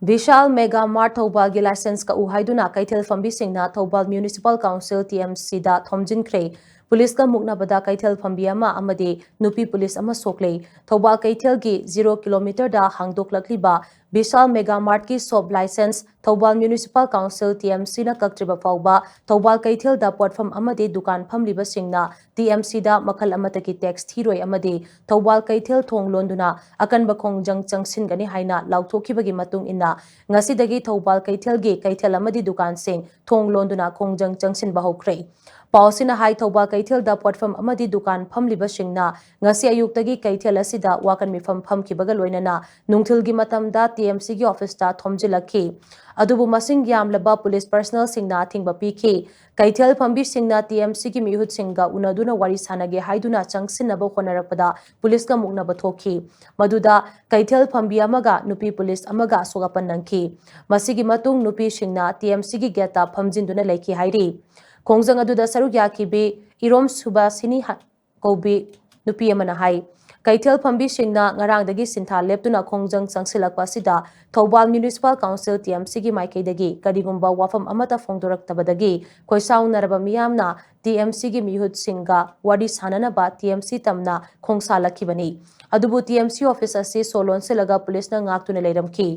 Vishal Mega Mart Thoubal gi license Kak-U haiduna Keithel Phambi singna Thoubal Municipal Council TMC da thomjinkhre police ka muknabada Keithel Phambi ama amadi nupi police ama soklei Thoubal Keithel gi 0 km da hangdoklakliba Vishal Mega Mart ki sob license Thoubal Municipal Council TMC na kaktriba fauba Thoubal Keithel da platform amadi dukan phamliba singna TMC da makhal amataki tax thiroi amadi Thoubal Keithel thong londuna akanba khongjang changsingani haina lauthokibagi matung inna ngasidagi Thoubal Keithel gi Keithel amadi dukan sing thong londuna khongjang changsin bahokre pausina hai Thoubal Keithel da platform amadi dukan phamliba singna ngasi ayuktagi Keithel asida wakan mifam phamkibaga loinana nungthilgi matamda TMC gi office ta thomjilakhi adubu masing yamlaba police personnel singna thingba pikhi Keithel Phambi singna TMC gi mihut singa unaduna wari sanage haiduna changsinaba khonarakpada police ka muknaba thokhi maduda Keithel Phambi amaga nupi police amaga sogapan nangki masigi matung nupi singna TMC gi geta phamjinduna leiki hairi khongjang aduda saruk yakibi irom suba sini kobi nupi amana hai Keithel Phambi singna ngarangdagi sintha leptuna khongjang changsilakpa sida Thoubal Municipal Council TMC gi maikaidagi karigumba wafam amata phongdoraktabadagi khoisaunaraba miyamna TMC gi mihut singa wadi sananaba TMC tamna khongsalakibani adubu TMC office asi solon selaga police na ngaktuna leiramki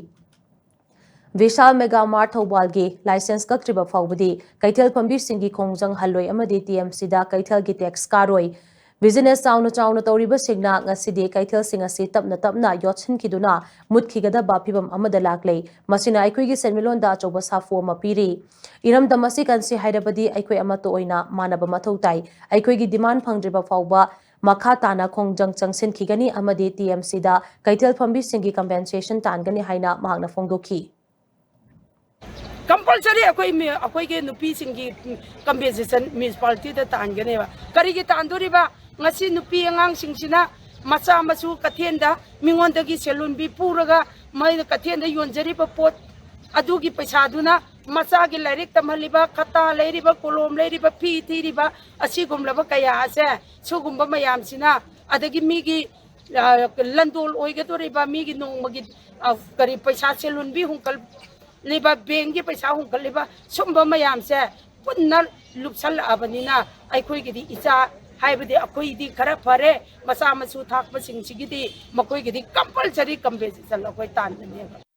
Vishal Mega Mart Thoubal gi license kaktriba faubadi Keithel Phambi singi khongjang halloi amadi TMC da Keithel gi tax karoi business chauna toriba singna ngasidi Keithel singasi tapna yotsin kiduna mutkigada bapibam amada laklei masina aikoi gi senmilon da choba safu ama piri iram damasi kansi hairabadi aikoi amato oina manaba mathautai aikoi gi demand phangdriba fauba makha tana khongjang changsin khigani amadi TMC da Keithel Phambi singi compensation tangani haina mahakna phongdokhi compulsory akoi ke nupi singi compensation municipality da tangane ba kari gi tandori ba ngasi nupi angang singsina macha masu kathenda mingondagi selun bi puraga mai kathenda yonjari ba pot adugi paisa duna macha gi lairik tamaliba khata leiriba kolom leiriba phi thiriba asi gumlaba kaya ase sugumba mayam sina adagi migi landol oigadoriba migi nongmagi kari paisa selun bi hunkal liba bengi paisa hunkal liba sumba mayam se punna lupsal abanina aikoi gi icha haibadi akoi di khara phare masa masu thak pasing sigidi makoi gi compulsory compensation akoi tan ne